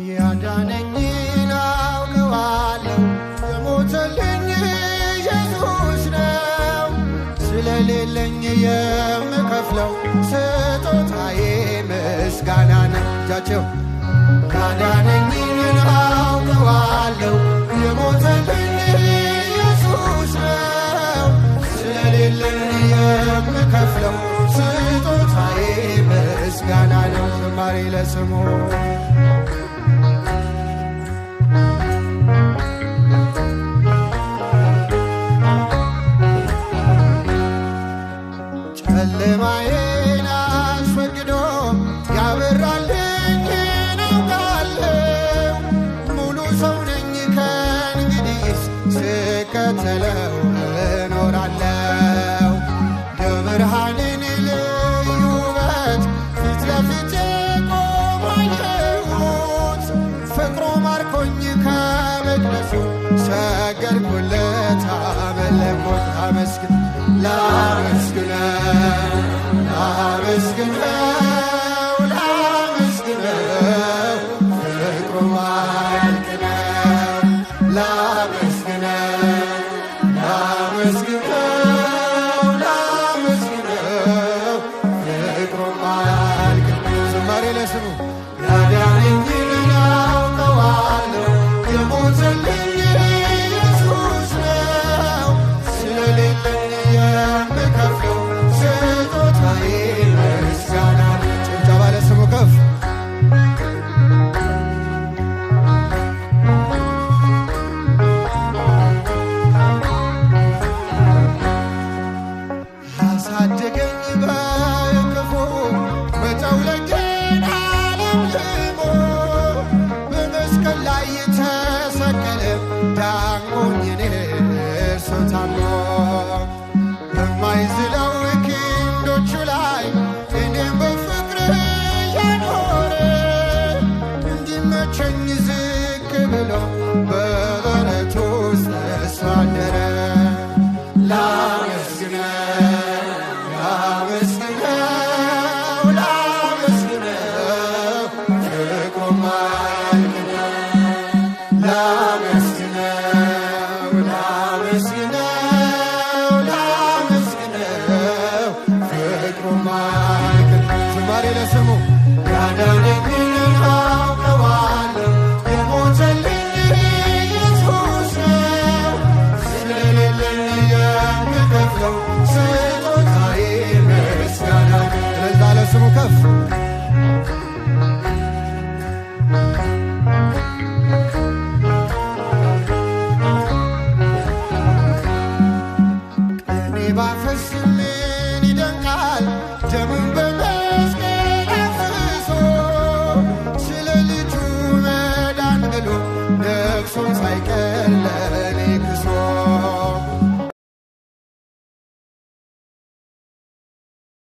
ያዳነኝን አውቀዋለሁ የሞተልኝ ኢየሱስ ነው። ስለሌለኝ የምከፍለው ስጦታዬ ምስጋና ነው። እጃቸው ያዳነኝን አውቀዋለሁ የሞተልኝ ኢየሱስ ነው። ስለሌለኝ የምከፍለው ስጦታዬ ምስጋና ነው። ዝማሬ ለስሙ ጨለማዬን አስወግዶ ያበራልኝን አውቃለሁ። ሙሉ ሰው ነኝ ከእንግዲህስ ስከተለው እኖራለሁ። የብርሃንን ልዩ ውበት ፊት ለፊቴ ቆሞ አየሁት። ፍቅሩ ማርኮኝ ከመቅደሱ ሰገድኩለት አመለክኩት። አመስግን ላመስግነው ላመስግነው ፍቅሩ ማልቅ ነው። ላመስግነው ፍቅሩ ማልቅ ነው። ዝማሬ ለስሙ ያዳነኝን አውቀዋለሁ የሞተልኝ ኢየሱስ ነው። ስለሌለኝ የምከፍለው ስጦታዬ ምስጋና ነው። ጭብጨባ ለስሙ ከፍ ያሳደገኝ በክፉ በጠውለጌን አለምልሞ በመስቀል ላይ የተሰቀለ ዳንጎኝ እኔ እርሱ ታሞ በማይዝላ